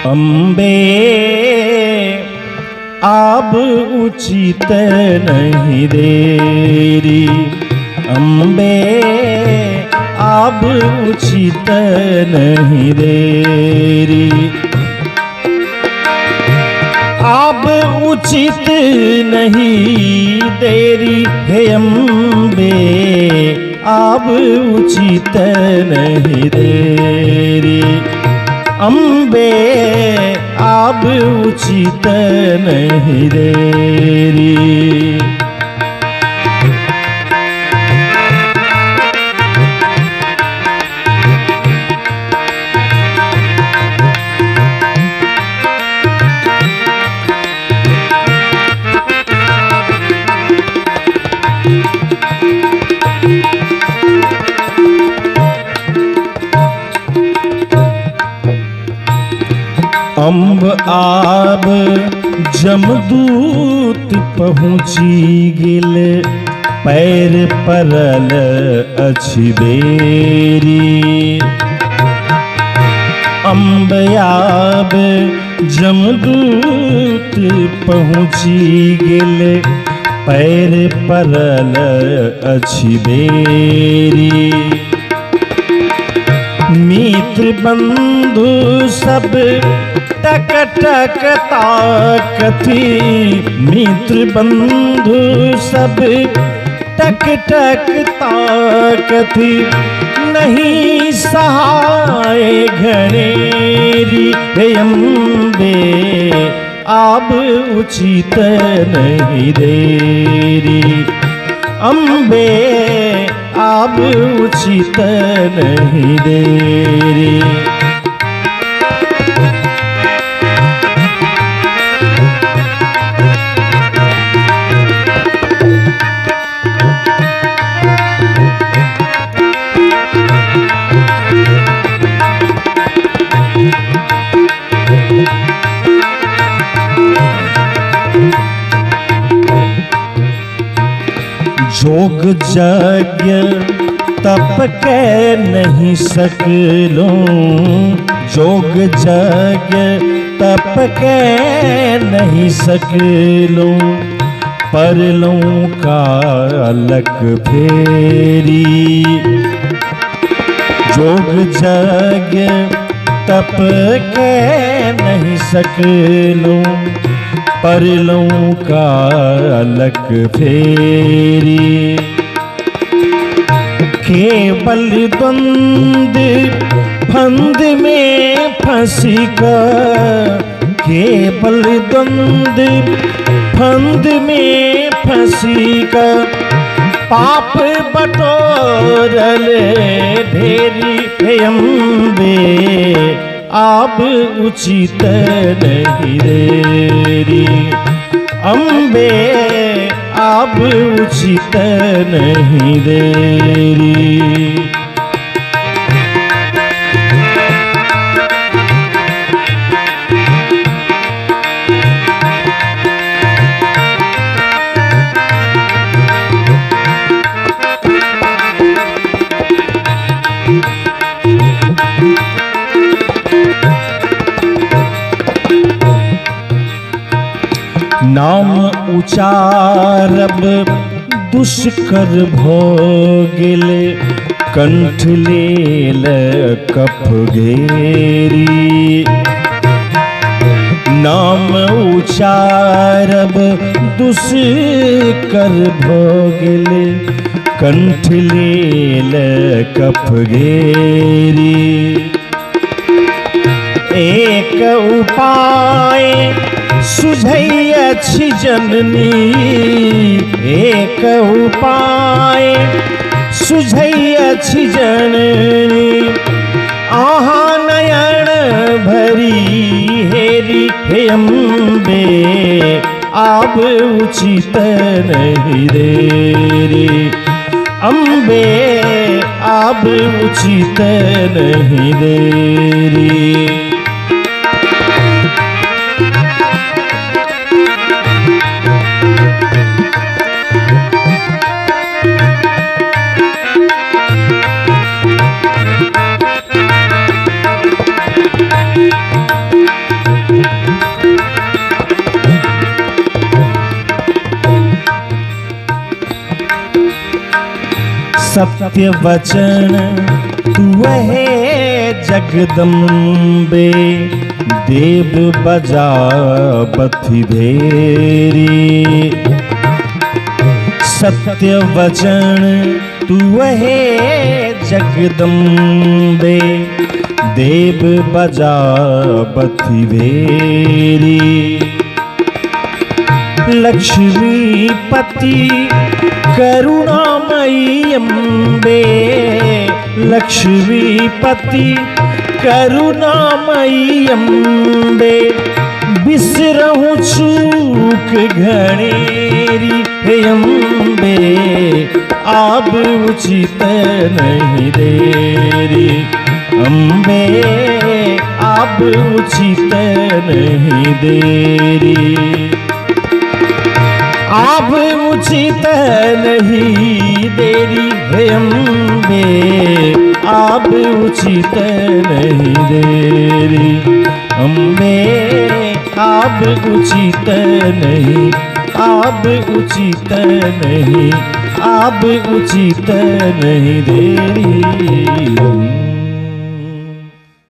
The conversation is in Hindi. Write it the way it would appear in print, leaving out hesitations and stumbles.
अम्बे आब उचित नहीं देरी, अम्बे आब उचित नहीं देरी, आब उचित नहीं देरी हे अम्बे, आब उचित नहीं देरी, अम्बे आब उचित नहीं देरी। अम्ब आब जमदूत पहुँची गेल, पैर परल अछि बेरी, अम्ब आब जमदूत पहुँची गेल, पैर परल अछि बेरी, मित्र बंधु सब टक टक ताकथी, मित्र बंधु सब टक टक ताकथी, नहीं सहाय घनेरी हे अम्बे, आब उचित नहीं देरी, अम्बे आब उचित नहीं देरी। जोग यज्ञ तप के नहीं सकलो, जोग यज्ञ तप के नहीं सकलो, परलो कालक फेरी, जोग यज्ञ तप के नहीं सकलो, परलों कालक फेरी, केवल द्वंद फंद में फंसी का, केवल द्वंद फंद में फंसी का, पाप बटोरल ढेरी हे अम्बे, आब उचित नहीं देरी, अम्बे आब उचित नहीं देरी। नाम उचारब दुष्कर भोगिल, कंठ लेल कफ घेरी, नाम उचारब दुष्कर भोगिल, कंठ लेल कफ घेरी, एक उपाय सुझै अछि जननी, एक उपाय सुझै अछि जननी, आहाँ नयन भरी हेरी हे अम्बे, आब उचित नहीं देरी, अम्बे आब उचित नहीं देरी। सत्य वचन तू है जगदम्बे, देव बजा बथि धेरी। सत्य वचन तू है जगदम्बे, देव बजा बथि धेरी। लक्ष्मीपति करुणामयी अम्बे, लक्ष्मीपति करुणामयी अम्बे, बिसरहूं चूक घणेरी हे अम्बे, आब उचित नहीं देरी। अम्बे आब उचित नहीं देरी, आब उचित नहीं देरी हे अम्बे, आब उचित नहीं देरी। अम्बे आब उचित नहीं, आब उचित नहीं, आब उचित नहीं देरी।